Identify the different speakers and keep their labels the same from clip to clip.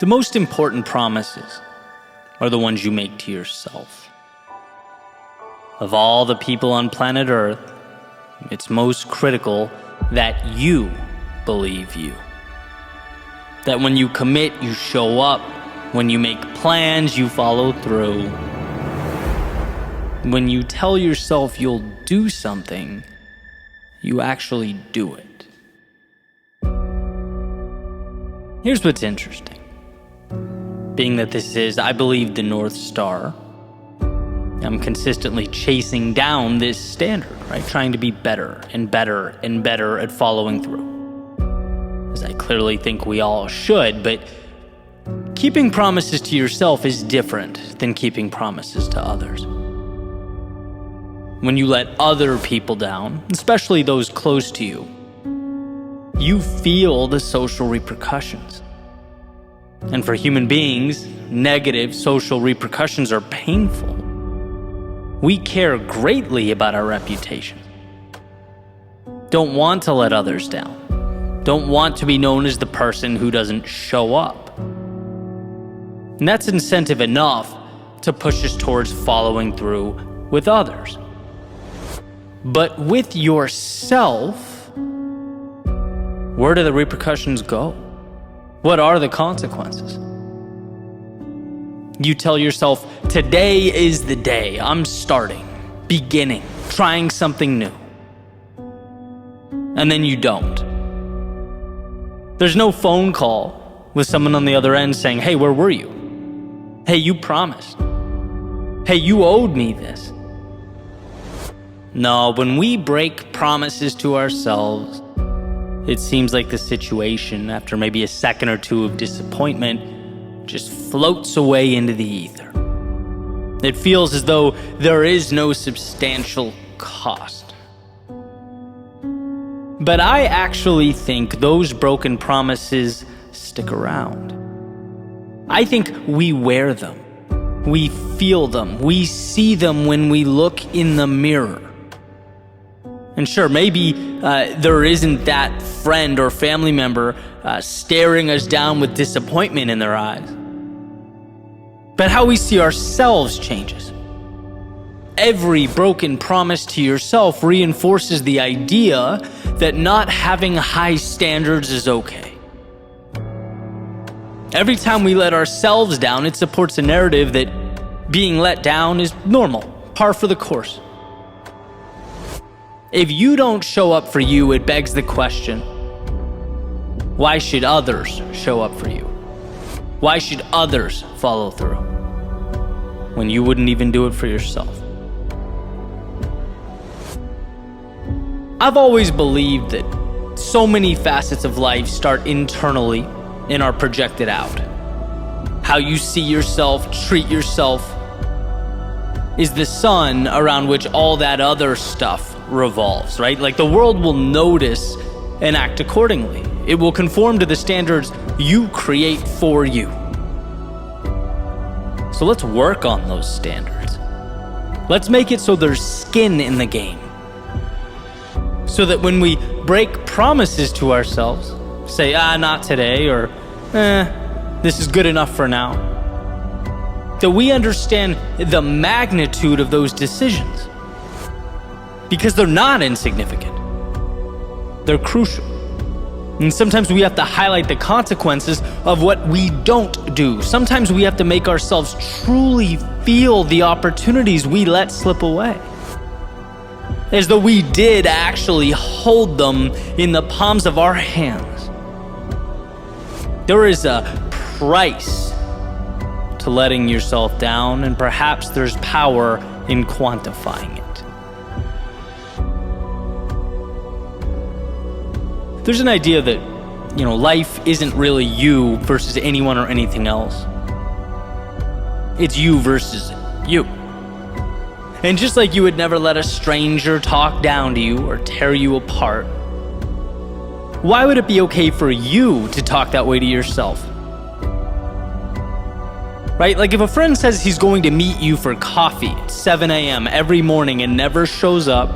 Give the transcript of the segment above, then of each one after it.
Speaker 1: The most important promises are the ones you make to yourself. Of all the people on planet Earth, it's most critical that you believe you. That when you commit, you show up. When you make plans, you follow through. When you tell yourself you'll do something, you actually do it. Here's what's interesting. Being that this is, I believe, the North Star, I'm consistently chasing down this standard, right? Trying to be better and better and better at following through. As I clearly think we all should, but keeping promises to yourself is different than keeping promises to others. When you let other people down, especially those close to you, you feel the social repercussions. And for human beings, negative social repercussions are painful. We care greatly about our reputation. Don't want to let others down. Don't want to be known as the person who doesn't show up. And that's incentive enough to push us towards following through with others. But with yourself, where do the repercussions go? What are the consequences? You tell yourself, today is the day. I'm starting, beginning, trying something new. And then you don't. There's no phone call with someone on the other end saying, hey, where were you? Hey, you promised. Hey, you owed me this. No, when we break promises to ourselves, it seems like the situation, after maybe a second or two of disappointment, just floats away into the ether. It feels as though there is no substantial cost. But I actually think those broken promises stick around. I think we wear them. We feel them. We see them when we look in the mirror. And sure, maybe there isn't that friend or family member staring us down with disappointment in their eyes. But how we see ourselves changes. Every broken promise to yourself reinforces the idea that not having high standards is okay. Every time we let ourselves down, it supports a narrative that being let down is normal, par for the course. If you don't show up for you, it begs the question, why should others show up for you? Why should others follow through when you wouldn't even do it for yourself? I've always believed that so many facets of life start internally and are projected out. How you see yourself, treat yourself, is the sun around which all that other stuff revolves, right? Like the world will notice and act accordingly. It will conform to the standards you create for you. So let's work on those standards. Let's make it so there's skin in the game. So that when we break promises to ourselves, say, not today, or this is good enough for now, that we understand the magnitude of those decisions. Because they're not insignificant. They're crucial. And sometimes we have to highlight the consequences of what we don't do. Sometimes we have to make ourselves truly feel the opportunities we let slip away. As though we did actually hold them in the palms of our hands. There is a price to letting yourself down, and perhaps there's power in quantifying it. There's an idea that, life isn't really you versus anyone or anything else. It's you versus you. And just like you would never let a stranger talk down to you or tear you apart, why would it be okay for you to talk that way to yourself? Right? Like if a friend says he's going to meet you for coffee at 7 a.m. every morning and never shows up,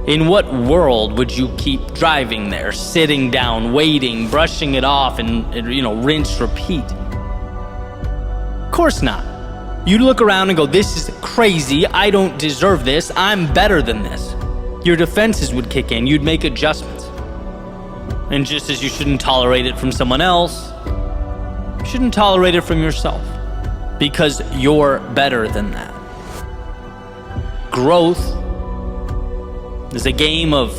Speaker 1: In what world would you keep driving there, sitting down, waiting, brushing it off, and rinse, repeat? Of course not. You'd look around and go, this is crazy, I don't deserve this, I'm better than this. Your defenses would kick in, you'd make adjustments. And just as you shouldn't tolerate it from someone else, you shouldn't tolerate it from yourself, because you're better than that. Growth is a game of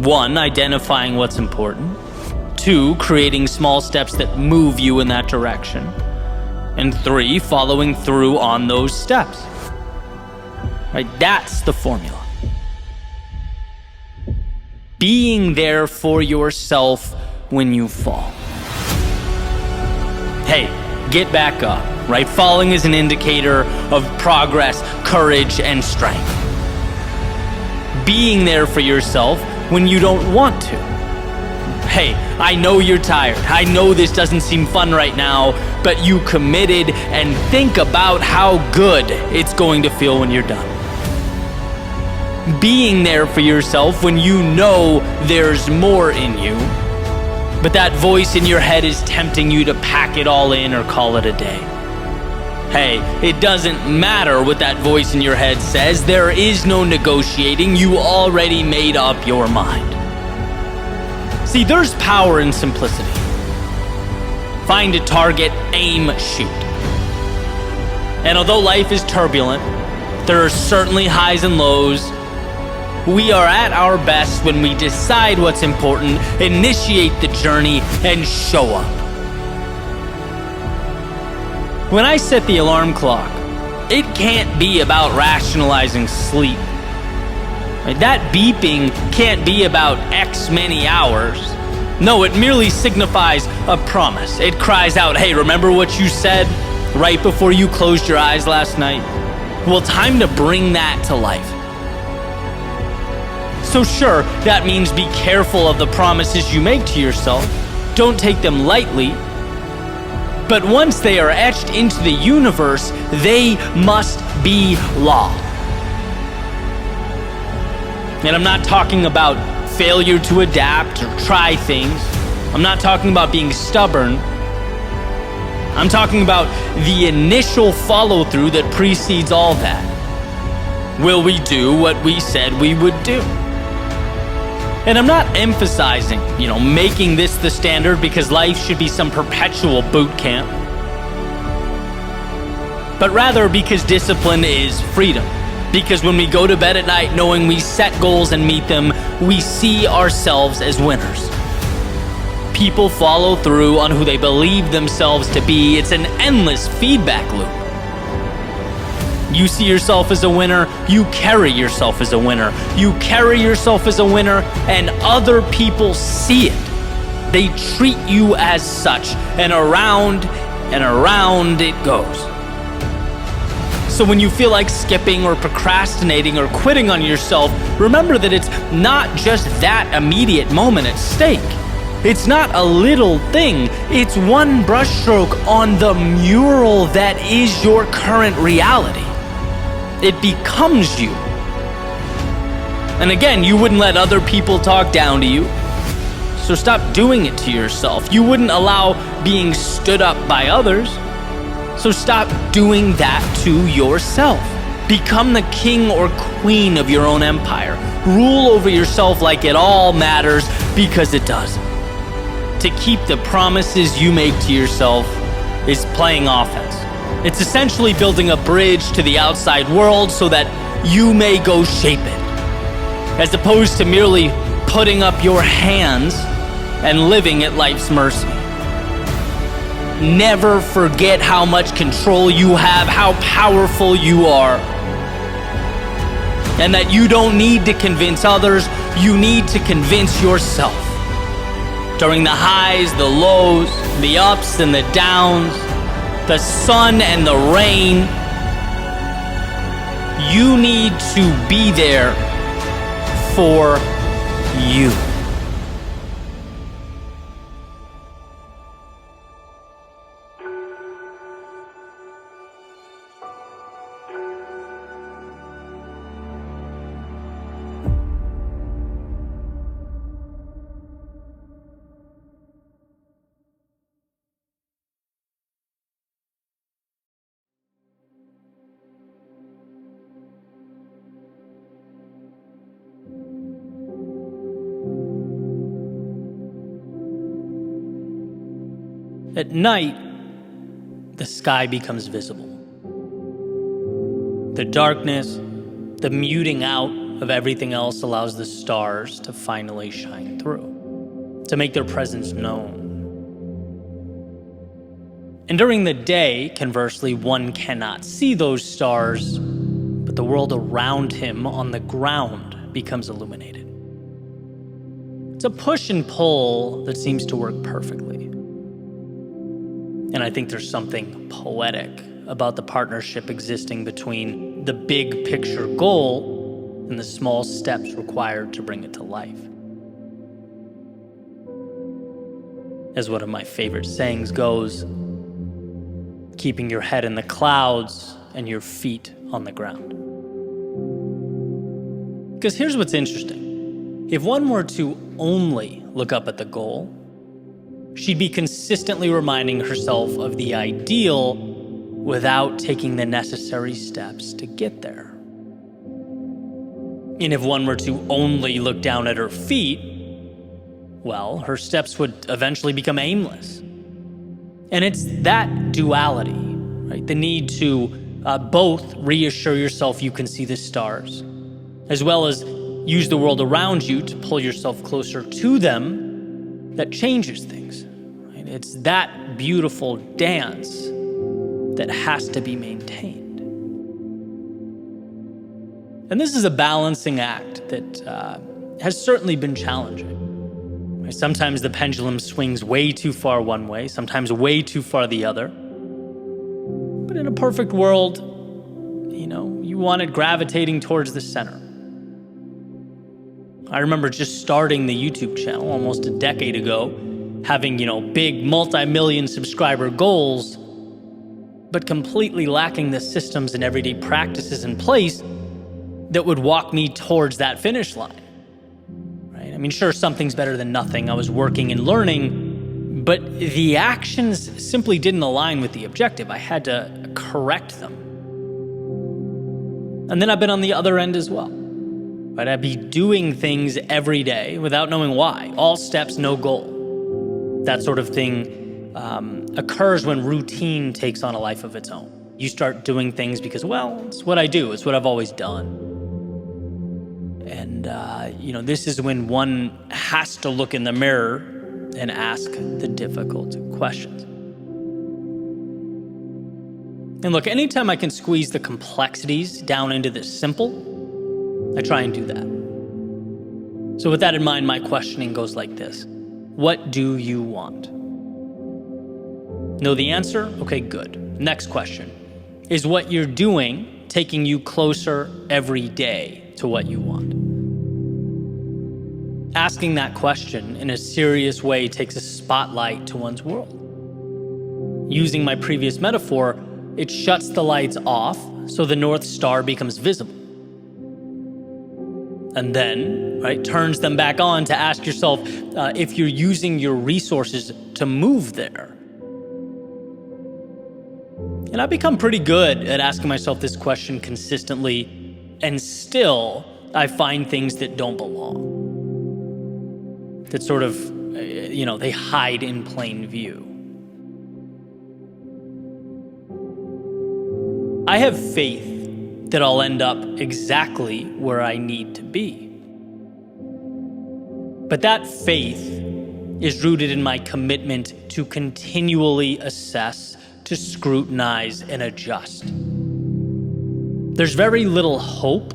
Speaker 1: 1, identifying what's important, 2, creating small steps that move you in that direction, and 3, following through on those steps. Right? That's the formula. Being there for yourself when you fall. Hey, get back up, right? Falling is an indicator of progress, courage, and strength. Being there for yourself when you don't want to. Hey, I know you're tired. I know this doesn't seem fun right now, but you committed, and think about how good it's going to feel when you're done. Being there for yourself when you know there's more in you, but that voice in your head is tempting you to pack it all in or call it a day. Hey, it doesn't matter what that voice in your head says. There is no negotiating. You already made up your mind. See, there's power in simplicity. Find a target, aim, shoot. And although life is turbulent, there are certainly highs and lows. We are at our best when we decide what's important, initiate the journey, and show up. When I set the alarm clock, it can't be about rationalizing sleep. That beeping can't be about X many hours. No, it merely signifies a promise. It cries out, hey, remember what you said right before you closed your eyes last night? Well, time to bring that to life. So sure, that means be careful of the promises you make to yourself. Don't take them lightly. But once they are etched into the universe, they must be law. And I'm not talking about failure to adapt or try things. I'm not talking about being stubborn. I'm talking about the initial follow-through that precedes all that. Will we do what we said we would do? And I'm not emphasizing, making this the standard because life should be some perpetual boot camp. But rather because discipline is freedom. Because when we go to bed at night knowing we set goals and meet them, we see ourselves as winners. People follow through on who they believe themselves to be. It's an endless feedback loop. You see yourself as a winner, you carry yourself as a winner. You carry yourself as a winner, and other people see it. They treat you as such, and around it goes. So when you feel like skipping or procrastinating or quitting on yourself, remember that it's not just that immediate moment at stake. It's not a little thing. It's one brushstroke on the mural that is your current reality. It becomes you. And again, you wouldn't let other people talk down to you. So stop doing it to yourself. You wouldn't allow being stood up by others. So stop doing that to yourself. Become the king or queen of your own empire. Rule over yourself like it all matters, because it does. To keep the promises you make to yourself is playing offense. It's essentially building a bridge to the outside world so that you may go shape it, as opposed to merely putting up your hands and living at life's mercy. Never forget how much control you have, how powerful you are, and that you don't need to convince others, you need to convince yourself. During the highs, the lows, the ups and the downs, the sun and the rain, you need to be there for you. At night, the sky becomes visible. The darkness, the muting out of everything else allows the stars to finally shine through, to make their presence known. And during the day, conversely, one cannot see those stars, but the world around him on the ground becomes illuminated. It's a push and pull that seems to work perfectly. And I think there's something poetic about the partnership existing between the big picture goal and the small steps required to bring it to life. As one of my favorite sayings goes, keeping your head in the clouds and your feet on the ground. Because here's what's interesting. If one were to only look up at the goal, she'd be consistently reminding herself of the ideal without taking the necessary steps to get there. And if one were to only look down at her feet, well, her steps would eventually become aimless. And it's that duality, right? The need to both reassure yourself you can see the stars, as well as use the world around you to pull yourself closer to them, that changes things. Right? It's that beautiful dance that has to be maintained. And this is a balancing act that has certainly been challenging. Sometimes the pendulum swings way too far one way, sometimes way too far the other. But in a perfect world, you want it gravitating towards the center. I remember just starting the YouTube channel almost a decade ago, having, big multi-million subscriber goals, but completely lacking the systems and everyday practices in place that would walk me towards that finish line. I mean, sure, something's better than nothing. I was working and learning, but the actions simply didn't align with the objective. I had to correct them. And then I've been on the other end as well. Right? I'd be doing things every day without knowing why. All steps, no goal. That sort of thing occurs when routine takes on a life of its own. You start doing things because, it's what I do. It's what I've always done. And, this is when one has to look in the mirror and ask the difficult questions. And look, anytime I can squeeze the complexities down into the simple, I try and do that. So with that in mind, my questioning goes like this. What do you want? Know the answer? Okay, good. Next question. Is what you're doing taking you closer every day to what you want? Asking that question in a serious way takes a spotlight to one's world. Using my previous metaphor, it shuts the lights off so the North Star becomes visible. And then, turns them back on to ask yourself if you're using your resources to move there. And I've become pretty good at asking myself this question consistently, and still I find things that don't belong. That sort of, they hide in plain view. I have faith that I'll end up exactly where I need to be. But that faith is rooted in my commitment to continually assess, to scrutinize, and adjust. There's very little hope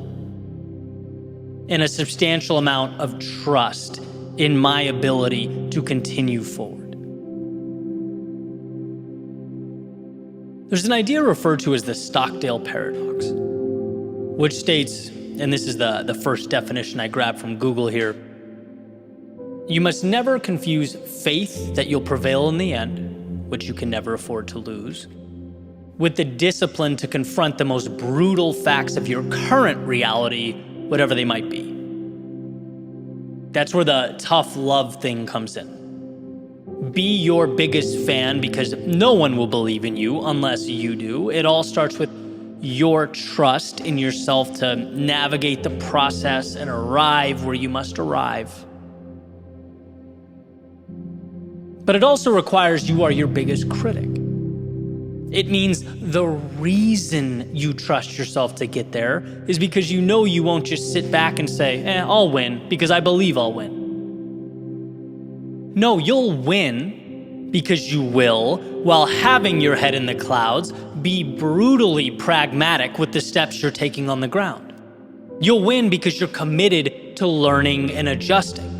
Speaker 1: and a substantial amount of trust in my ability to continue forward. There's an idea referred to as the Stockdale paradox, which states, and this is the first definition I grabbed from Google here, you must never confuse faith that you'll prevail in the end, which you can never afford to lose, with the discipline to confront the most brutal facts of your current reality, whatever they might be. That's where the tough love thing comes in. Be your biggest fan because no one will believe in you unless you do. It all starts with your trust in yourself to navigate the process and arrive where you must arrive. But it also requires you are your biggest critic. It means the reason you trust yourself to get there is because you know you won't just sit back and say, I'll win because I believe I'll win. No, you'll win because you will, while having your head in the clouds, be brutally pragmatic with the steps you're taking on the ground. You'll win because you're committed to learning and adjusting.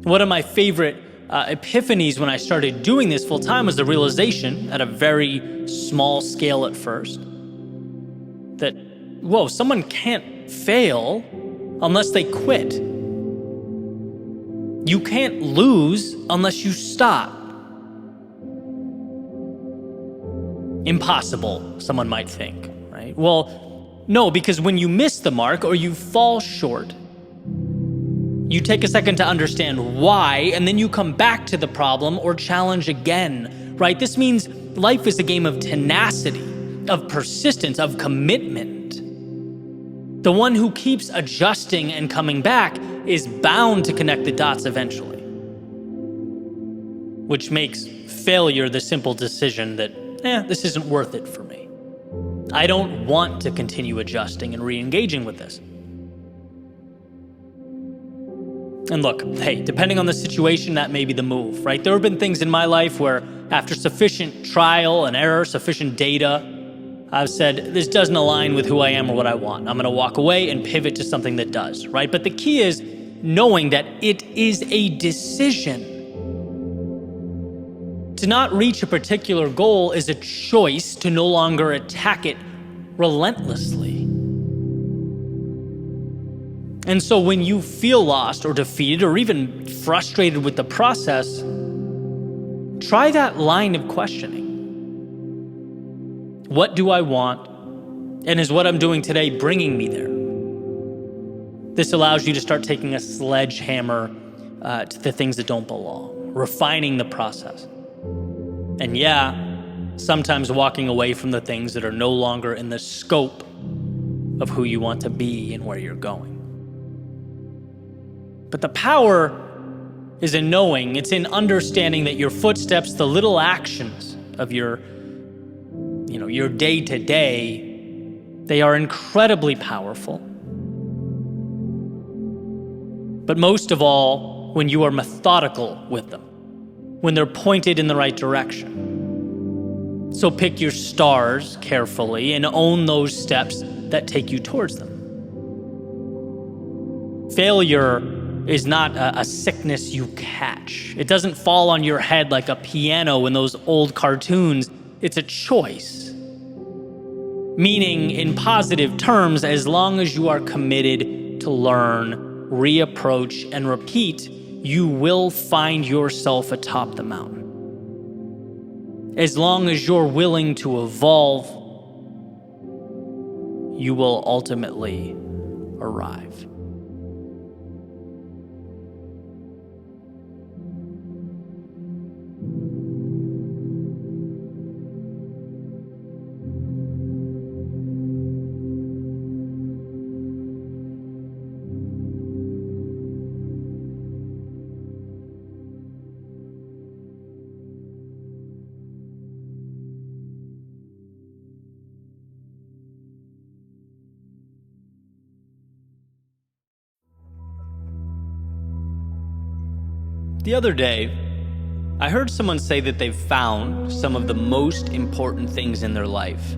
Speaker 1: One of my favorite epiphanies when I started doing this full time was the realization, at a very small scale at first, that, someone can't fail unless they quit. You can't lose unless you stop. Impossible, someone might think, right? Well, no, because when you miss the mark or you fall short, you take a second to understand why, and then you come back to the problem or challenge again, right? This means life is a game of tenacity, of persistence, of commitment. The one who keeps adjusting and coming back is bound to connect the dots eventually, which makes failure the simple decision that, this isn't worth it for me. I don't want to continue adjusting and re-engaging with this. And look, depending on the situation, that may be the move, right? There have been things in my life where after sufficient trial and error, sufficient data, I've said, this doesn't align with who I am or what I want. I'm going to walk away and pivot to something that does, right? But the key is knowing that it is a decision. To not reach a particular goal is a choice to no longer attack it relentlessly. And so when you feel lost or defeated or even frustrated with the process, try that line of questioning. What do I want? And is what I'm doing today bringing me there? This allows you to start taking a sledgehammer to the things that don't belong, refining the process. And sometimes walking away from the things that are no longer in the scope of who you want to be and where you're going. But the power is in knowing, it's in understanding that your footsteps, the little actions of your day-to-day, they are incredibly powerful. But most of all, when you are methodical with them, when they're pointed in the right direction. So pick your stars carefully and own those steps that take you towards them. Failure is not a sickness you catch. It doesn't fall on your head like a piano in those old cartoons. It's a choice. Meaning, in positive terms, as long as you are committed to learn, reapproach, and repeat, you will find yourself atop the mountain. As long as you're willing to evolve, you will ultimately arrive. The other day, I heard someone say that they've found some of the most important things in their life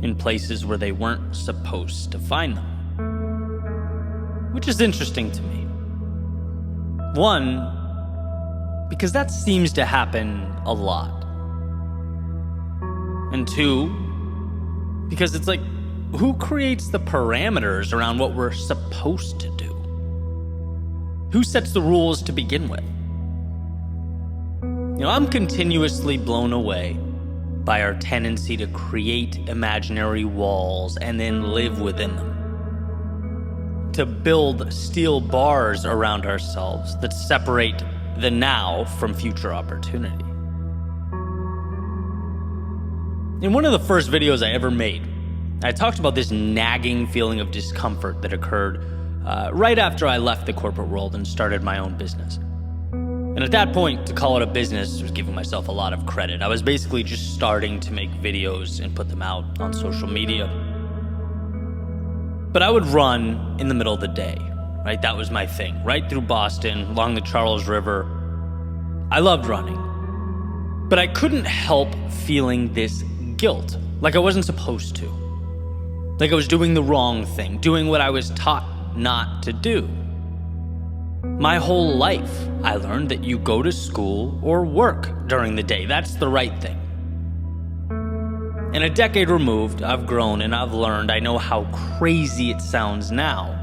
Speaker 1: in places where they weren't supposed to find them. Which is interesting to me. One, because that seems to happen a lot. And two, because it's like, who creates the parameters around what we're supposed to do? Who sets the rules to begin with? I'm continuously blown away by our tendency to create imaginary walls and then live within them. To build steel bars around ourselves that separate the now from future opportunity. In one of the first videos I ever made, I talked about this nagging feeling of discomfort that occurred right after I left the corporate world and started my own business. And at that point, to call it a business was giving myself a lot of credit. I was basically just starting to make videos and put them out on social media. But I would run in the middle of the day, right? That was my thing, right through Boston, along the Charles River. I loved running. But I couldn't help feeling this guilt, like I wasn't supposed to. Like I was doing the wrong thing, doing what I was taught not to do. My whole life, I learned that you go to school or work during the day. That's the right thing. And a decade removed, I've grown and I've learned. I know how crazy it sounds now.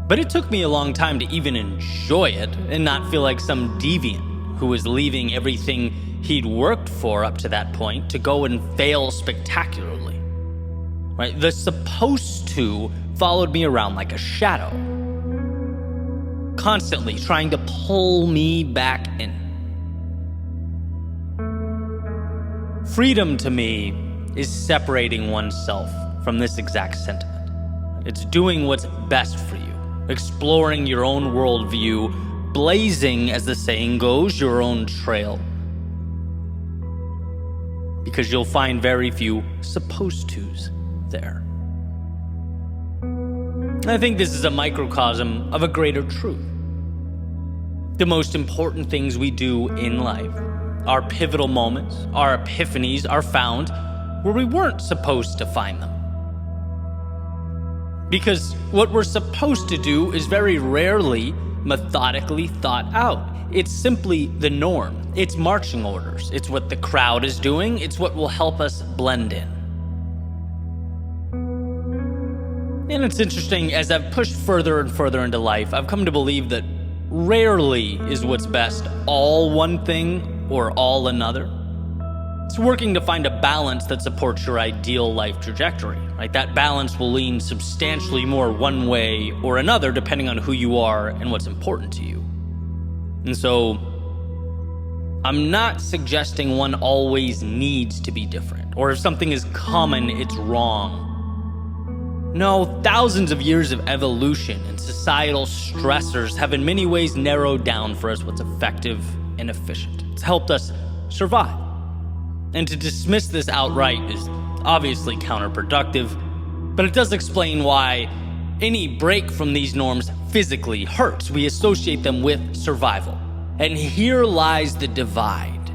Speaker 1: But it took me a long time to even enjoy it and not feel like some deviant who was leaving everything he'd worked for up to that point to go and fail spectacularly. Right? The supposed to followed me around like a shadow, constantly trying to pull me back in. Freedom to me is separating oneself from this exact sentiment. It's doing what's best for you, exploring your own worldview, blazing, as the saying goes, your own trail. Because you'll find very few supposed tos there. I think this is a microcosm of a greater truth. The most important things we do in life, our pivotal moments, our epiphanies, are found where we weren't supposed to find them. Because what we're supposed to do is very rarely methodically thought out. It's simply the norm. It's marching orders. It's what the crowd is doing. It's what will help us blend in. And it's interesting, as I've pushed further and further into life, I've come to believe that rarely is what's best all one thing or all another. It's working to find a balance that supports your ideal life trajectory, right? That balance will lean substantially more one way or another depending on who you are and what's important to you. And so, I'm not suggesting one always needs to be different, or if something is common, it's wrong. No, thousands of years of evolution and societal stressors have in many ways narrowed down for us what's effective and efficient. It's helped us survive. And to dismiss this outright is obviously counterproductive, but it does explain why any break from these norms physically hurts. We associate them with survival. And here lies the divide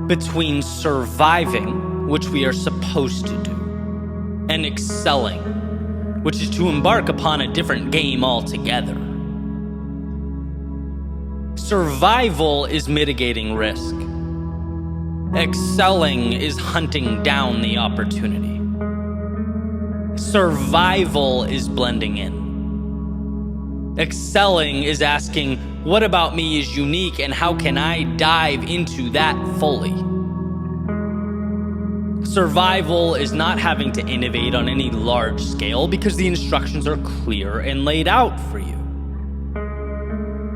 Speaker 1: between surviving, which we are supposed to do, and excelling, which is to embark upon a different game altogether. Survival is mitigating risk. Excelling is hunting down the opportunity. Survival is blending in. Excelling is asking, what about me is unique and how can I dive into that fully? Survival is not having to innovate on any large scale because the instructions are clear and laid out for you.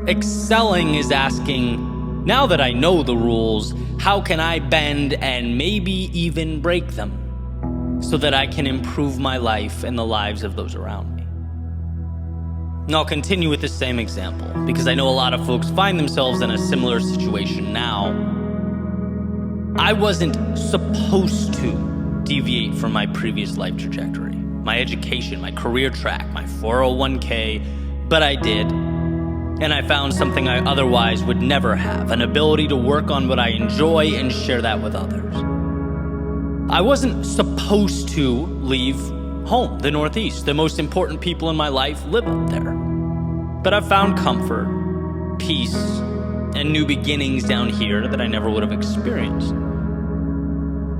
Speaker 1: Excelling is asking, now that I know the rules, how can I bend and maybe even break them so that I can improve my life and the lives of those around me? And I'll continue with the same example because I know a lot of folks find themselves in a similar situation now. I wasn't supposed to deviate from my previous life trajectory, my education, my career track, my 401k, but I did. And I found something I otherwise would never have, an ability to work on what I enjoy and share that with others. I wasn't supposed to leave home, the Northeast. The most important people in my life live up there. But I've found comfort, peace, and new beginnings down here that I never would have experienced.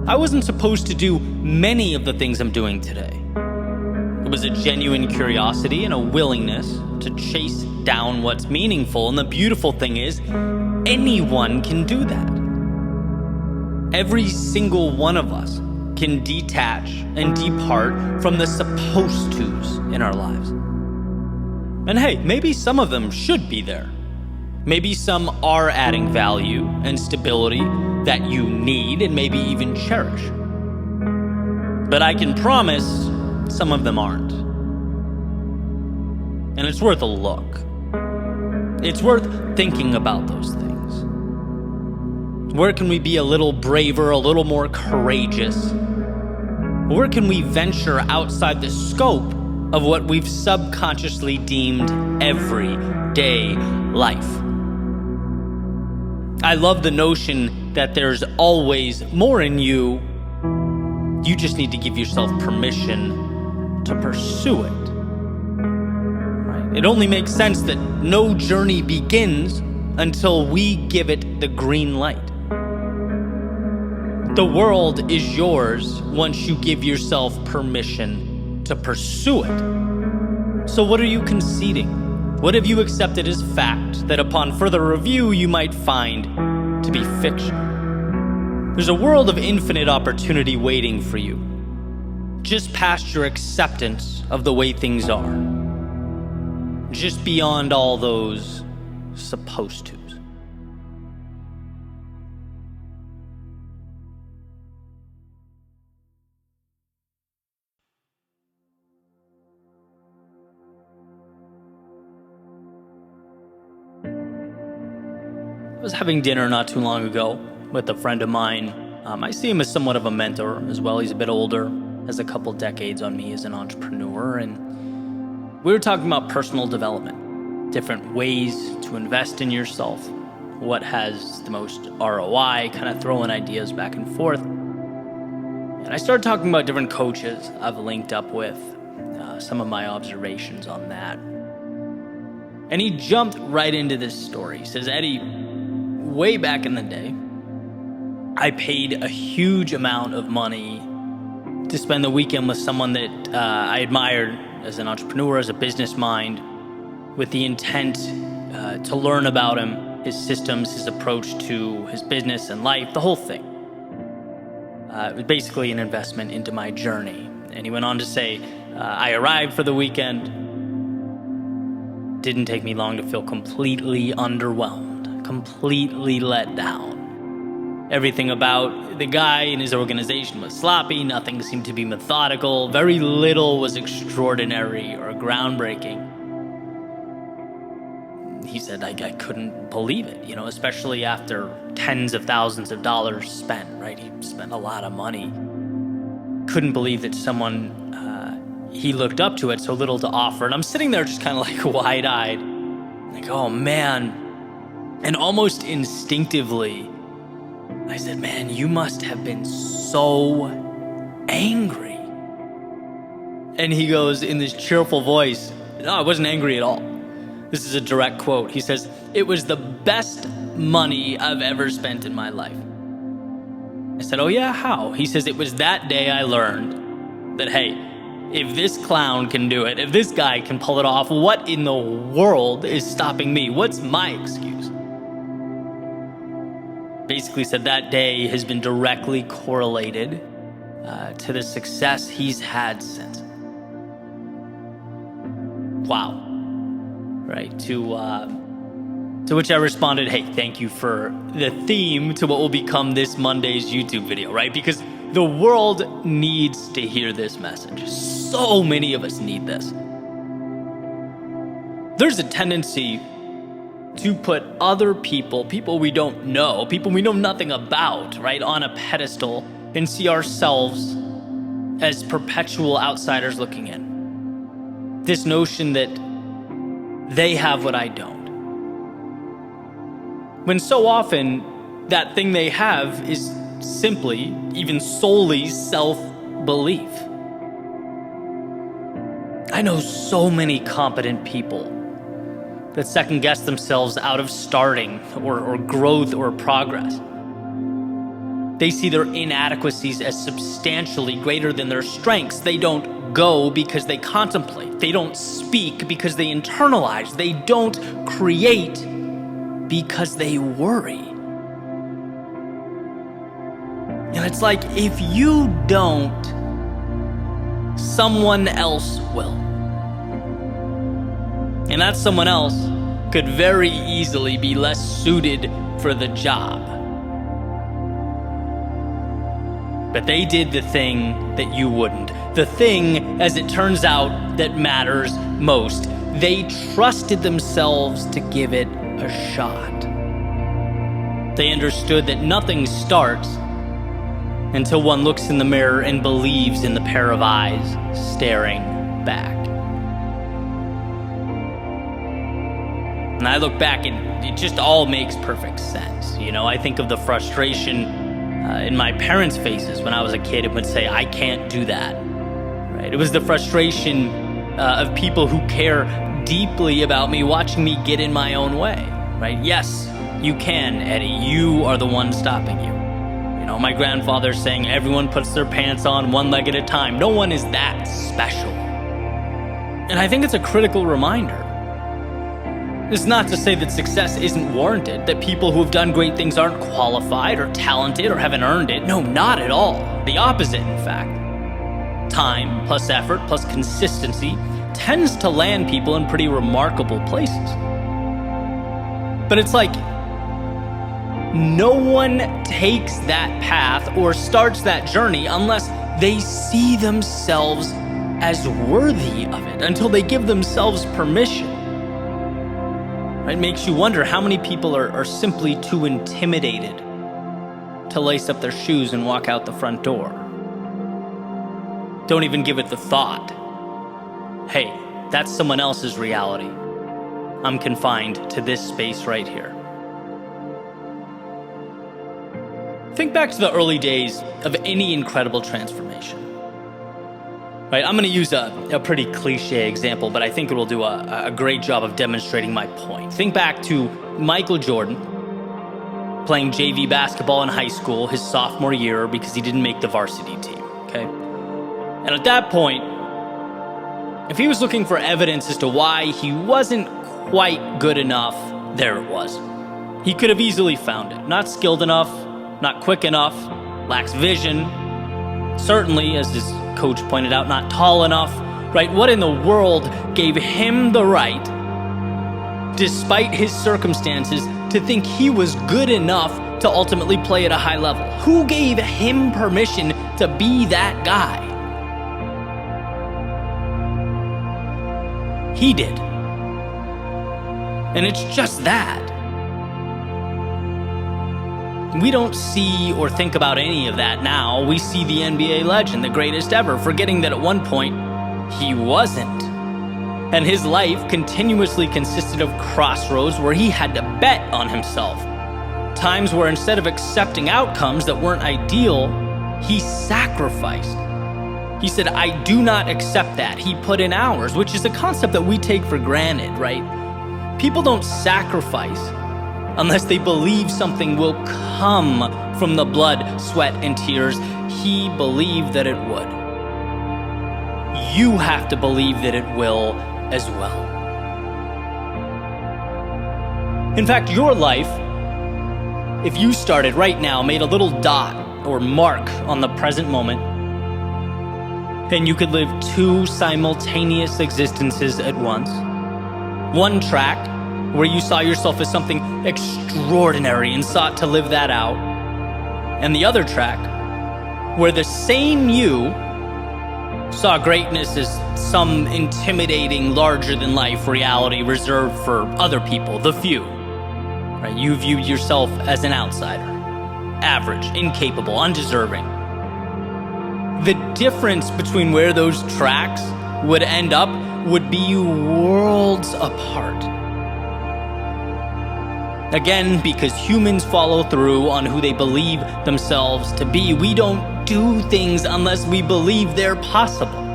Speaker 1: I wasn't supposed to do many of the things I'm doing today. It was a genuine curiosity and a willingness to chase down what's meaningful. And the beautiful thing is, anyone can do that. Every single one of us can detach and depart from the supposed tos in our lives. And hey, maybe some of them should be there. Maybe some are adding value and stability that you need and maybe even cherish. But I can promise some of them aren't. And it's worth a look. It's worth thinking about those things. Where can we be a little braver, a little more courageous? Where can we venture outside the scope of what we've subconsciously deemed everyday life? I love the notion that there's always more in you. You just need to give yourself permission to pursue it. Right? It only makes sense that no journey begins until we give it the green light. The world is yours once you give yourself permission to pursue it. So what are you conceding? What have you accepted as fact that upon further review you might find to be fiction? There's a world of infinite opportunity waiting for you, just past your acceptance of the way things are, just beyond all those supposed tos. I was having dinner not too long ago with a friend of mine. I see him as somewhat of a mentor as well. He's a bit older, has a couple decades on me as an entrepreneur, and we were talking about personal development, different ways to invest in yourself, what has the most ROI, kind of throwing ideas back and forth. And I started talking about different coaches I've linked up with, some of my observations on that. And he jumped right into this story. He says, Eddie, way back in the day, I paid a huge amount of money to spend the weekend with someone that I admired as an entrepreneur, as a business mind, with the intent to learn about him, his systems, his approach to his business and life, the whole thing. It was basically an investment into my journey. And he went on to say, I arrived for the weekend. Didn't take me long to feel completely underwhelmed, completely let down. Everything about the guy and his organization was sloppy. Nothing seemed to be methodical. Very little was extraordinary or groundbreaking. He said, I couldn't believe it, especially after tens of thousands of dollars spent, right? He spent a lot of money. Couldn't believe that someone he looked up to had so little to offer. And I'm sitting there just kind of like wide-eyed, like, oh man. And almost instinctively, I said, man, you must have been so angry. And he goes in this cheerful voice, no, I wasn't angry at all. This is a direct quote. He says, it was the best money I've ever spent in my life. I said, oh yeah, how? He says, it was that day I learned that, hey, if this clown can do it, if this guy can pull it off, what in the world is stopping me? What's my excuse? Basically said that day has been directly correlated to the success he's had since. Wow. Right, to which I responded, hey, thank you for the theme to what will become this Monday's YouTube video, right? Because the world needs to hear this message. So many of us need this. There's a tendency to put other people we don't know, people we know nothing about, right, on a pedestal and see ourselves as perpetual outsiders looking in. This notion that they have what I don't. When so often that thing they have is simply, even solely, self-belief. I know so many competent people that second-guess themselves out of starting or growth or progress. They see their inadequacies as substantially greater than their strengths. They don't go because they contemplate. They don't speak because they internalize. They don't create because they worry. And it's like, if you don't, someone else will. And that someone else could very easily be less suited for the job. But they did the thing that you wouldn't. The thing, as it turns out, that matters most. they trusted themselves to give it a shot. They understood that nothing starts until one looks in the mirror and believes in the pair of eyes staring back. And I look back and it just all makes perfect sense. I think of the frustration in my parents' faces when I was a kid and would say, I can't do that. Right? It was the frustration of people who care deeply about me watching me get in my own way. Right? Yes, you can, Eddie. You are the one stopping you. My grandfather saying everyone puts their pants on one leg at a time. No one is that special. And I think it's a critical reminder. It's not to say that success isn't warranted, that people who have done great things aren't qualified or talented or haven't earned it. No, not at all. The opposite, in fact. Time plus effort plus consistency tends to land people in pretty remarkable places. But it's like, no one takes that path or starts that journey unless they see themselves as worthy of it, until they give themselves permission. It makes you wonder how many people are simply too intimidated to lace up their shoes and walk out the front door. Don't even give it the thought. Hey, that's someone else's reality. I'm confined to this space right here. Think back to the early days of any incredible transformation. Right, I'm going to use a pretty cliche example, but I think it will do a great job of demonstrating my point. Think back to Michael Jordan playing JV basketball in high school his sophomore year because he didn't make the varsity team, okay? And at that point, if he was looking for evidence as to why he wasn't quite good enough, there it was. He could have easily found it. Not skilled enough, not quick enough, lacks vision. Certainly, as his coach pointed out, not tall enough, right? What in the world gave him the right, despite his circumstances, to think he was good enough to ultimately play at a high level? Who gave him permission to be that guy? He did. And it's just that. We don't see or think about any of that now. We see the NBA legend, the greatest ever, forgetting that at one point, he wasn't. And his life continuously consisted of crossroads where he had to bet on himself. Times where instead of accepting outcomes that weren't ideal, he sacrificed. He said, I do not accept that. He put in hours, which is a concept that we take for granted, right? People don't sacrifice unless they believe something will come from the blood, sweat, and tears. He believed that it would. You have to believe that it will as well. In fact, your life, if you started right now, made a little dot or mark on the present moment, and you could live two simultaneous existences at once. One track where you saw yourself as something extraordinary and sought to live that out. And the other track, where the same you saw greatness as some intimidating, larger-than-life reality reserved for other people, the few. Right? You viewed yourself as an outsider, average, incapable, undeserving. The difference between where those tracks would end up would be worlds apart. Again, because humans follow through on who they believe themselves to be. We don't do things unless we believe they're possible.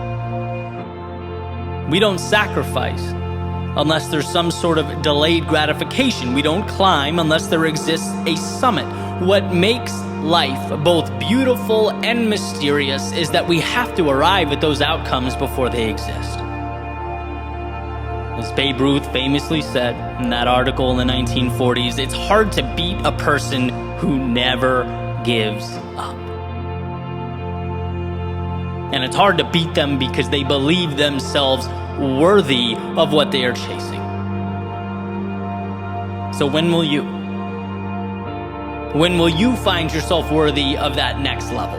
Speaker 1: We don't sacrifice unless there's some sort of delayed gratification. We don't climb unless there exists a summit. What makes life both beautiful and mysterious is that we have to arrive at those outcomes before they exist. As Babe Ruth famously said in that article in the 1940s, it's hard to beat a person who never gives up. And it's hard to beat them because they believe themselves worthy of what they are chasing. So when will you? When will you find yourself worthy of that next level?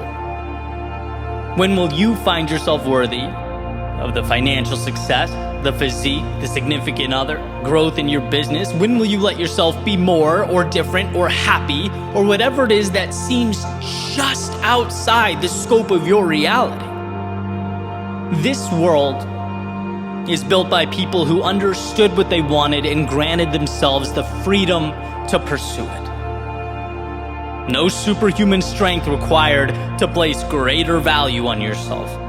Speaker 1: When will you find yourself worthy of the financial success, The physique, the significant other, growth in your business? When will you let yourself be more or different or happy or whatever it is that seems just outside the scope of your reality? This world is built by people who understood what they wanted and granted themselves the freedom to pursue it. No superhuman strength required to place greater value on yourself.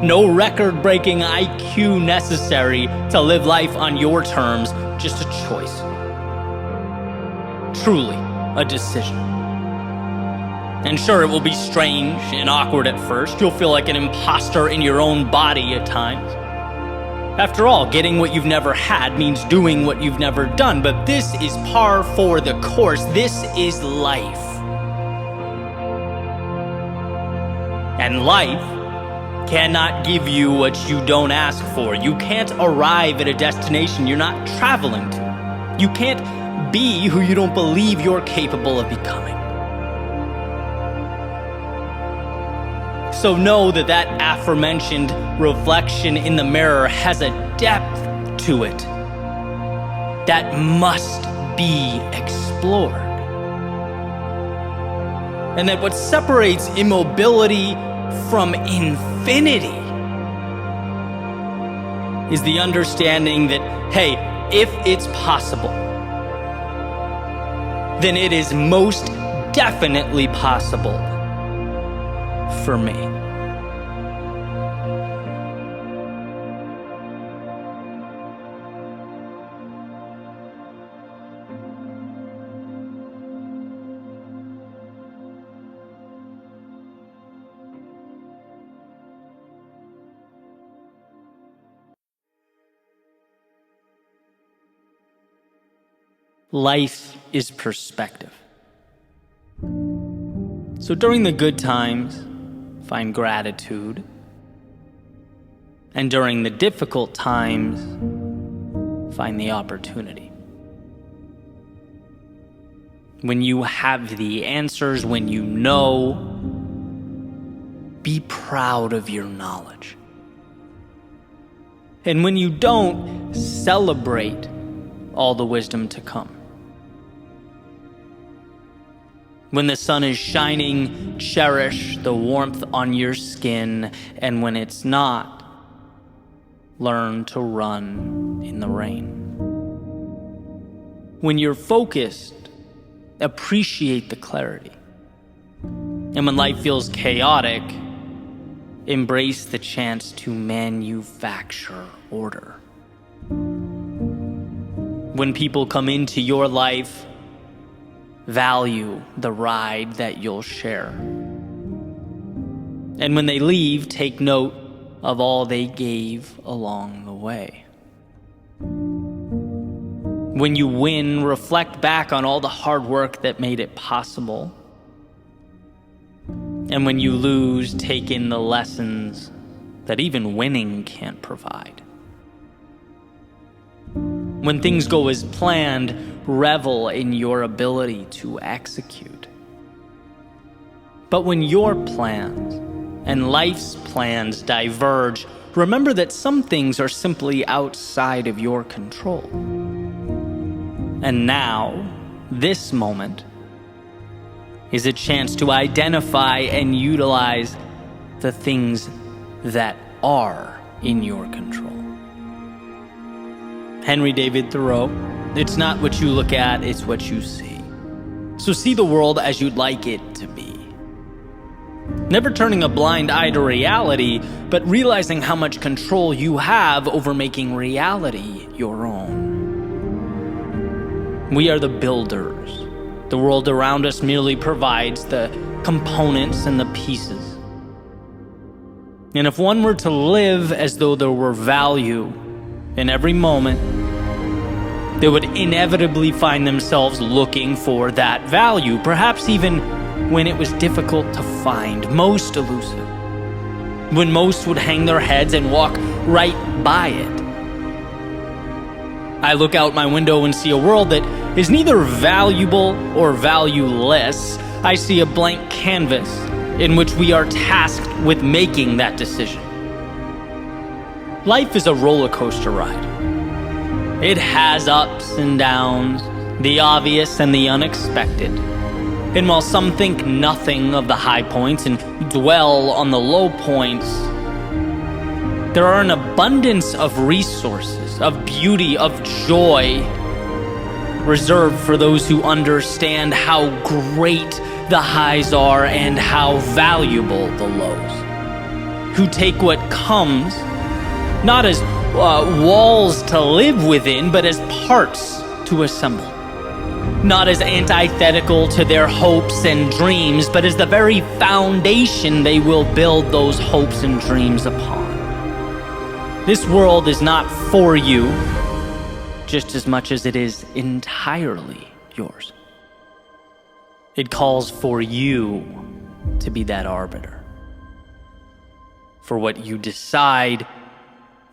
Speaker 1: No record-breaking IQ necessary to live life on your terms, just a choice. Truly, a decision. And sure, it will be strange and awkward at first. You'll feel like an imposter in your own body at times. After all, getting what you've never had means doing what you've never done, but this is par for the course. This is life. And life cannot give you what you don't ask for. You can't arrive at a destination you're not traveling to. You can't be who you don't believe you're capable of becoming. So know that aforementioned reflection in the mirror has a depth to it that must be explored. And that what separates immobility from infinity is the understanding that, hey, if it's possible, then it is most definitely possible for me. Life is perspective. So during the good times, find gratitude. And during the difficult times, find the opportunity. When you have the answers, when you know, be proud of your knowledge. And when you don't, celebrate all the wisdom to come. When the sun is shining, cherish the warmth on your skin, and when it's not, learn to run in the rain. When you're focused, appreciate the clarity. And when life feels chaotic, embrace the chance to manufacture order. When people come into your life, value the ride that you'll share. And when they leave, take note of all they gave along the way. When you win, reflect back on all the hard work that made it possible. And when you lose, take in the lessons that even winning can't provide. When things go as planned, revel in your ability to execute. But when your plans and life's plans diverge, remember that some things are simply outside of your control. And now, this moment, is a chance to identify and utilize the things that are in your control. Henry David Thoreau, it's not what you look at, it's what you see. So see the world as you'd like it to be. Never turning a blind eye to reality, but realizing how much control you have over making reality your own. We are the builders. The world around us merely provides the components and the pieces. And if one were to live as though there were value in every moment, they would inevitably find themselves looking for that value, perhaps even when it was difficult to find, most elusive, when most would hang their heads and walk right by it. I look out my window and see a world that is neither valuable or valueless. I see a blank canvas in which we are tasked with making that decision. Life is a roller coaster ride. It has ups and downs, the obvious and the unexpected. And while some think nothing of the high points and dwell on the low points, there are an abundance of resources, of beauty, of joy reserved for those who understand how great the highs are and how valuable the lows. Who take what comes not as walls to live within, but as parts to assemble. Not as antithetical to their hopes and dreams, but as the very foundation they will build those hopes and dreams upon. This world is not for you, just as much as it is entirely yours. It calls for you to be that arbiter. For what you decide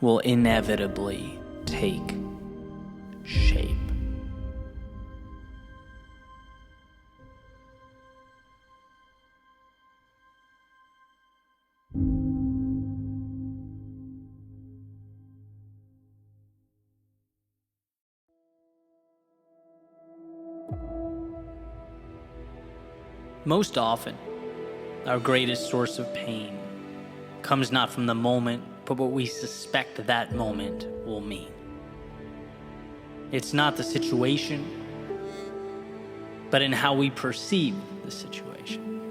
Speaker 1: will inevitably take shape. Most often, our greatest source of pain comes not from the moment, but what we suspect that moment will mean. It's not the situation, but in how we perceive the situation.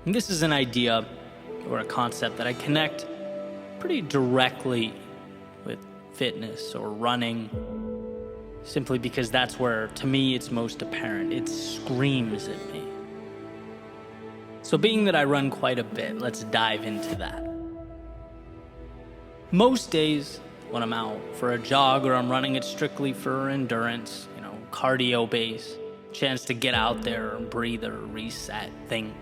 Speaker 1: And this is an idea or a concept that I connect pretty directly with fitness or running, simply because that's where, to me, it's most apparent. It screams at me. So being that I run quite a bit, let's dive into that. Most days when I'm out for a jog or I'm running it strictly for endurance, cardio base, chance to get out there and breathe or reset, think.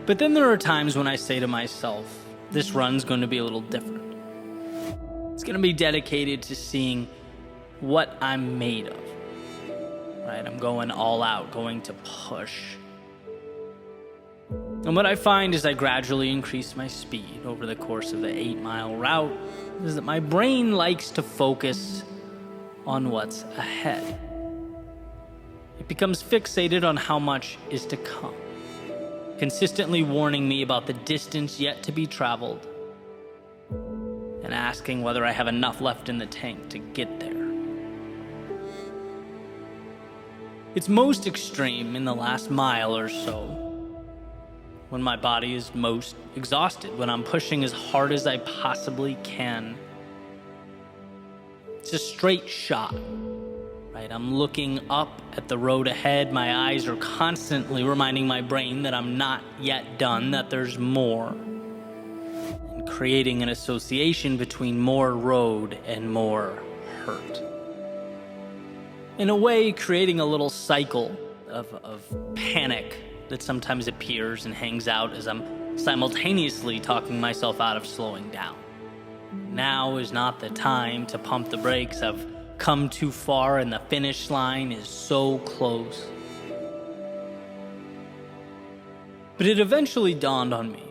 Speaker 1: But then there are times when I say to myself, this run's going to be a little different. It's going to be dedicated to seeing what I'm made of, right? I'm going all out, going to push. And what I find as I gradually increase my speed over the course of the 8-mile route is that my brain likes to focus on what's ahead. It becomes fixated on how much is to come, consistently warning me about the distance yet to be traveled and asking whether I have enough left in the tank to get there. It's most extreme in the last mile or so, when my body is most exhausted, when I'm pushing as hard as I possibly can. It's a straight shot, right? I'm looking up at the road ahead. My eyes are constantly reminding my brain that I'm not yet done, that there's more, and creating an association between more road and more hurt. In a way, creating a little cycle of panic that sometimes appears and hangs out as I'm simultaneously talking myself out of slowing down. Now is not the time to pump the brakes. I've come too far and the finish line is so close. But it eventually dawned on me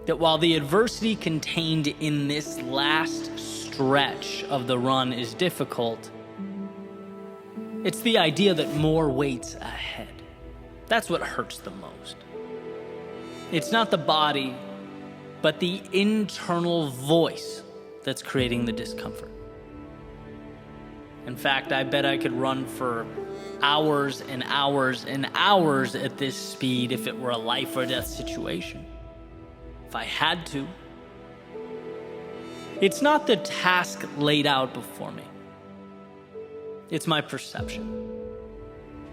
Speaker 1: that while the adversity contained in this last stretch of the run is difficult, it's the idea that more waits ahead. That's what hurts the most. It's not the body, but the internal voice that's creating the discomfort. In fact, I bet I could run for hours and hours and hours at this speed if it were a life or death situation. If I had to. It's not the task laid out before me. It's my perception.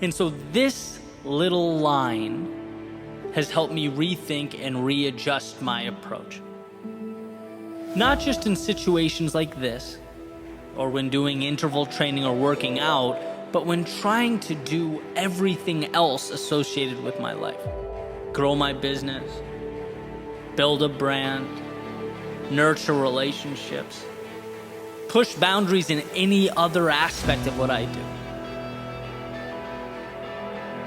Speaker 1: And so this little line has helped me rethink and readjust my approach. Not just in situations like this, or when doing interval training or working out, but when trying to do everything else associated with my life. Grow my business, build a brand, nurture relationships, push boundaries in any other aspect of what I do.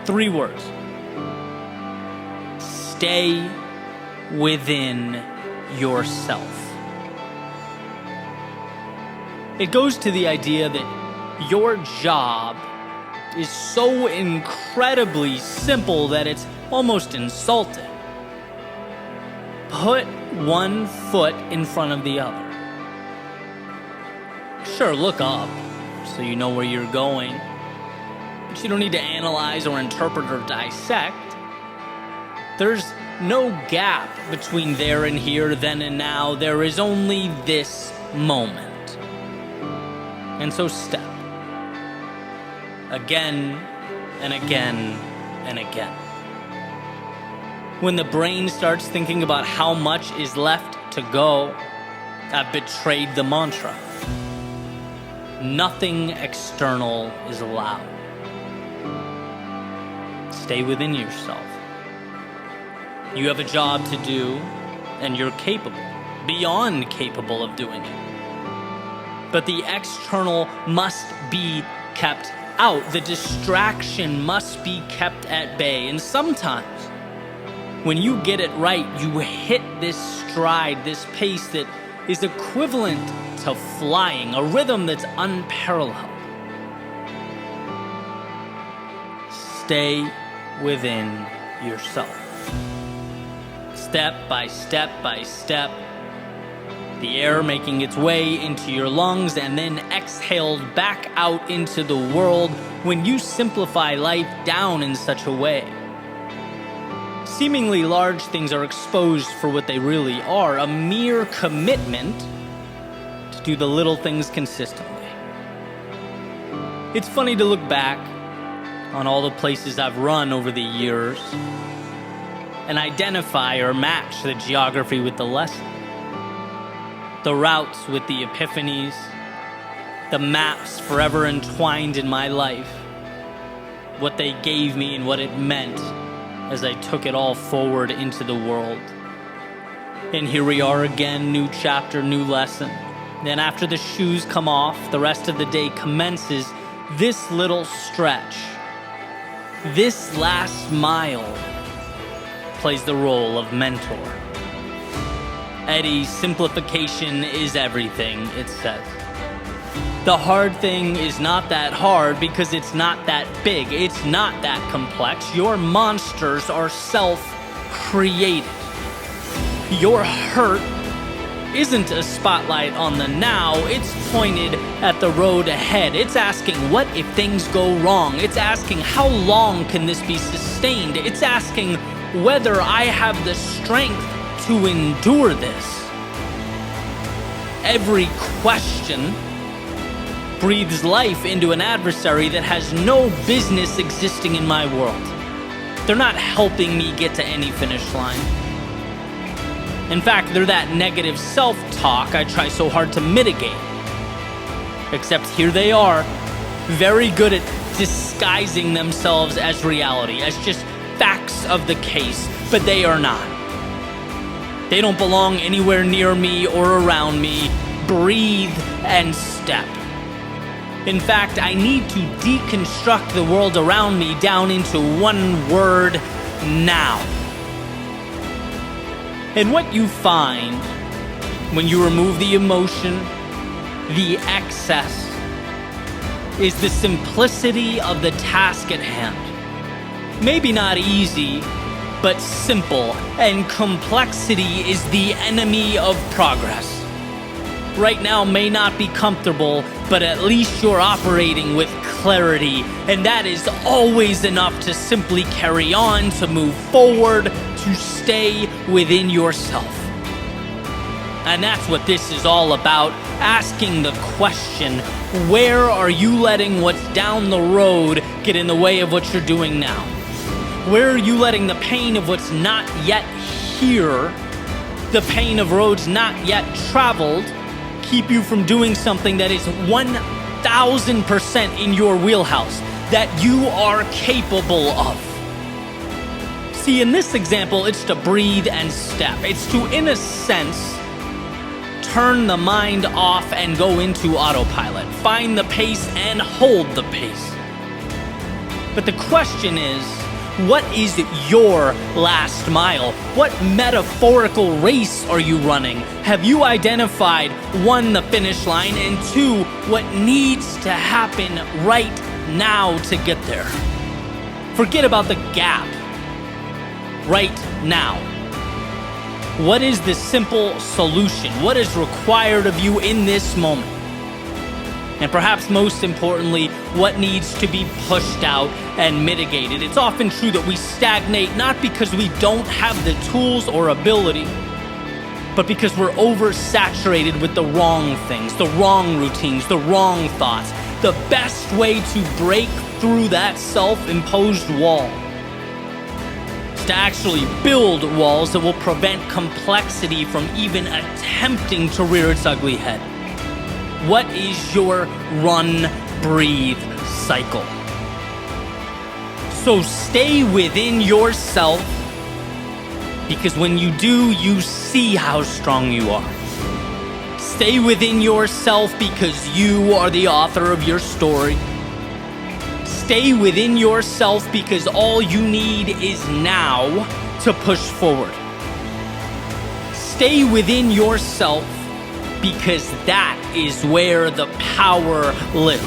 Speaker 1: 3 words. Stay within yourself. It goes to the idea that your job is so incredibly simple that it's almost insulting. Put one foot in front of the other. Sure, look up so you know where you're going, but you don't need to analyze or interpret or dissect. There's no gap between there and here, then and now. There is only this moment. And so step. Again and again and again. When the brain starts thinking about how much is left to go, I've betrayed the mantra. Nothing external is allowed. Stay within yourself. You have a job to do, and you're capable, beyond capable of doing it. But the external must be kept out. The distraction must be kept at bay. And sometimes, when you get it right, you hit this stride, this pace that is equivalent to flying, a rhythm that's unparalleled. Stay within yourself. Step by step by step, the air making its way into your lungs and then exhaled back out into the world when you simplify life down in such a way. Seemingly large things are exposed for what they really are, a mere commitment to do the little things consistently. It's funny to look back on all the places I've run over the years and identify or match the geography with the lesson. The routes with the epiphanies, the maps forever entwined in my life, what they gave me and what it meant as I took it all forward into the world. And here we are again, new chapter, new lesson. Then after the shoes come off, the rest of the day commences. This little stretch, this last mile, plays the role of mentor. Eddie, simplification is everything, it says. The hard thing is not that hard because it's not that big. It's not that complex. Your monsters are self-created. Your hurt isn't a spotlight on the now. It's pointed at the road ahead. It's asking, what if things go wrong? It's asking, how long can this be sustained? It's asking whether I have the strength to endure this. Every question breathes life into an adversary that has no business existing in my world. They're not helping me get to any finish line. In fact, they're that negative self-talk I try so hard to mitigate. Except here they are, very good at disguising themselves as reality, as just facts of the case, but they are not. They don't belong anywhere near me or around me. Breathe and step. In fact, I need to deconstruct the world around me down into one word: now. And what you find when you remove the emotion, the excess, is the simplicity of the task at hand. Maybe not easy, but simple, and complexity is the enemy of progress. Right now may not be comfortable, but at least you're operating with clarity, and that is always enough to simply carry on, to move forward, to stay within yourself. And that's what this is all about, asking the question, where are you letting what's down the road get in the way of what you're doing now? Where are you letting the pain of what's not yet here, the pain of roads not yet traveled, keep you from doing something that is 1,000% in your wheelhouse, that you are capable of? See, in this example, it's to breathe and step. It's to, in a sense, turn the mind off and go into autopilot. Find the pace and hold the pace. But the question is, What is your last mile? What metaphorical race are you running? Have you identified, one, the finish line, and two, what needs to happen right now to get there? Forget about the gap. Right now. What is the simple solution? What is required of you in this moment? And perhaps most importantly, what needs to be pushed out and mitigated? It's often true that we stagnate not because we don't have the tools or ability, but because we're oversaturated with the wrong things, the wrong routines, the wrong thoughts. The best way to break through that self-imposed wall is to actually build walls that will prevent complexity from even attempting to rear its ugly head. What is your run, breathe cycle? So stay within yourself, because when you do, you see how strong you are. Stay within yourself because you are the author of your story. Stay within yourself because all you need is now to push forward. Stay within yourself because that is where the power lives.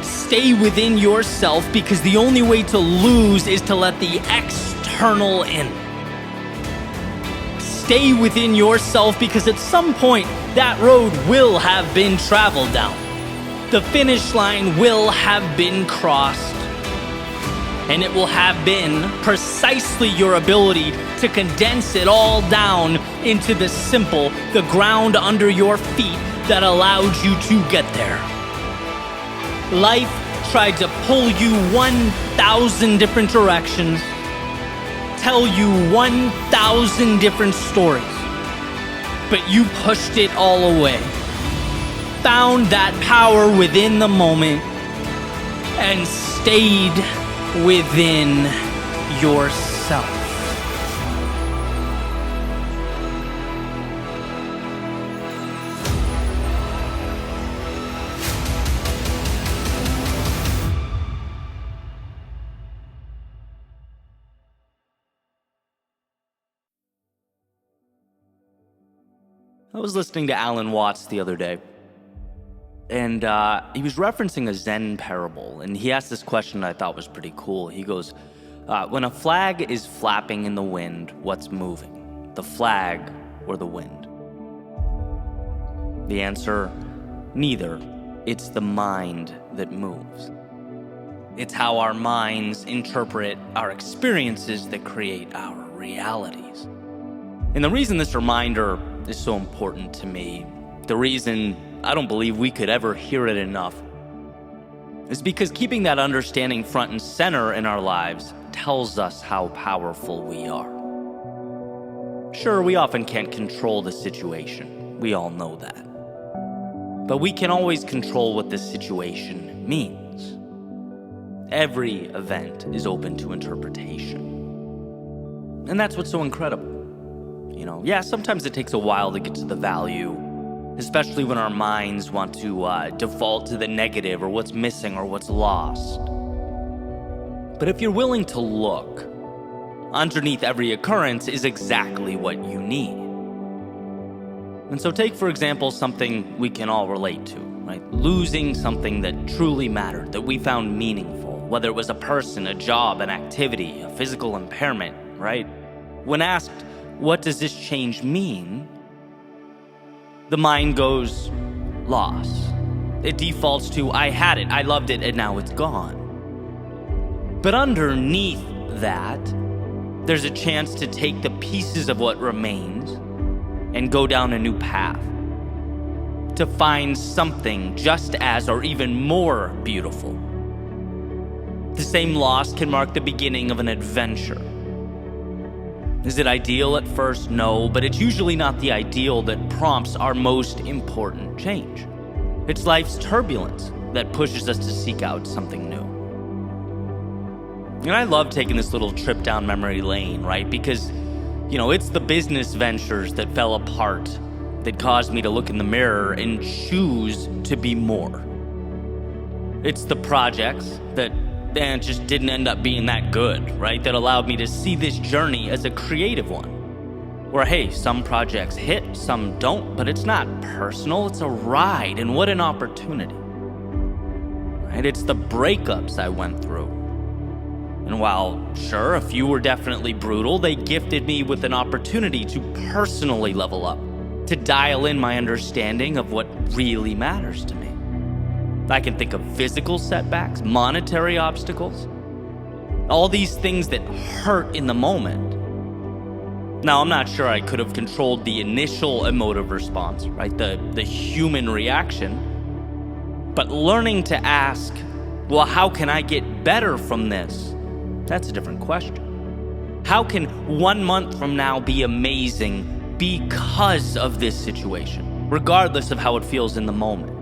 Speaker 1: Stay within yourself because the only way to lose is to let the external in. Stay within yourself because at some point that road will have been traveled down. The finish line will have been crossed. And it will have been precisely your ability to condense it all down into the simple, the ground under your feet that allowed you to get there. Life tried to pull you 1,000 different directions, tell you 1,000 different stories, but you pushed it all away. Found that power within the moment and stayed within yourself. I was listening to Alan Watts the other day, and he was referencing a Zen parable, and he asked this question that I thought was pretty cool. He goes, when a flag is flapping in the wind, what's moving? The flag or the wind? The answer, neither. It's the mind that moves. It's how our minds interpret our experiences that create our realities. And the reason this reminder is so important to me, the reason I don't believe we could ever hear it enough, is because keeping that understanding front and center in our lives tells us how powerful we are. Sure, we often can't control the situation. We all know that. But we can always control what the situation means. Every event is open to interpretation. And that's what's so incredible. Yeah, sometimes it takes a while to get to the value, especially when our minds want to default to the negative or what's missing or what's lost. But if you're willing to look, underneath every occurrence is exactly what you need. And so take, for example, something we can all relate to, right? Losing something that truly mattered, that we found meaningful, whether it was a person, a job, an activity, a physical impairment, right? When asked, what does this change mean? The mind goes, loss. It defaults to, I had it, I loved it, and now it's gone. But underneath that, there's a chance to take the pieces of what remains and go down a new path. To find something just as or even more beautiful. The same loss can mark the beginning of an adventure. Is it ideal at first? No, but it's usually not the ideal that prompts our most important change. It's life's turbulence that pushes us to seek out something new. And I love taking this little trip down memory lane, right? Because, it's the business ventures that fell apart that caused me to look in the mirror and choose to be more. It's the projects that and it just didn't end up being that good, right? That allowed me to see this journey as a creative one. Where, hey, some projects hit, some don't, but it's not personal, it's a ride, and what an opportunity. Right? It's the breakups I went through. And while, sure, a few were definitely brutal, they gifted me with an opportunity to personally level up, to dial in my understanding of what really matters to me. I can think of physical setbacks, monetary obstacles, all these things that hurt in the moment. Now, I'm not sure I could have controlled the initial emotive response, right? The human reaction. But learning to ask, well, how can I get better from this? That's a different question. How can 1 month from now be amazing because of this situation, regardless of how it feels in the moment?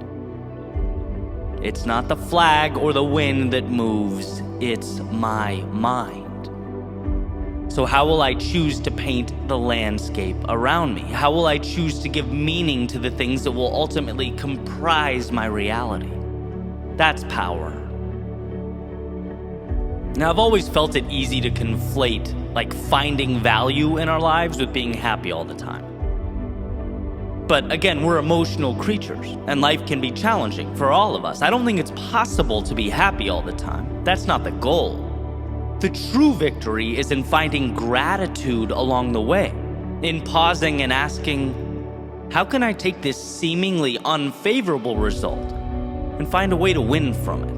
Speaker 1: It's not the flag or the wind that moves, it's my mind. So how will I choose to paint the landscape around me? How will I choose to give meaning to the things that will ultimately comprise my reality? That's power. Now, I've always felt it easy to conflate, like, finding value in our lives with being happy all the time. But again, we're emotional creatures, and life can be challenging for all of us. I don't think it's possible to be happy all the time. That's not the goal. The true victory is in finding gratitude along the way, in pausing and asking, how can I take this seemingly unfavorable result and find a way to win from it?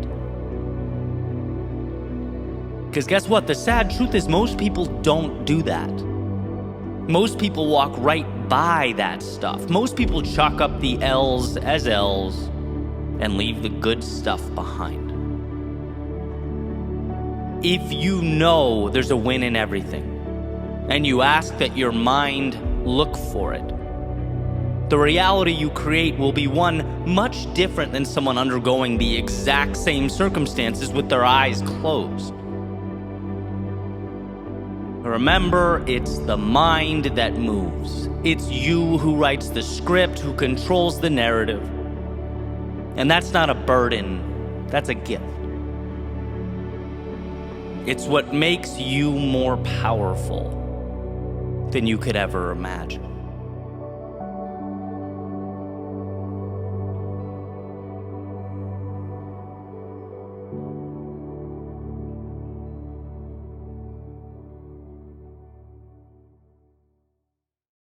Speaker 1: Because guess what? The sad truth is most people don't do that. Most people walk right by that stuff. Most people chalk up the L's as L's and leave the good stuff behind. If you know there's a win in everything, and you ask that your mind look for it, the reality you create will be one much different than someone undergoing the exact same circumstances with their eyes closed. Remember, it's the mind that moves. It's you who writes the script, who controls the narrative. And that's not a burden, that's a gift. It's what makes you more powerful than you could ever imagine.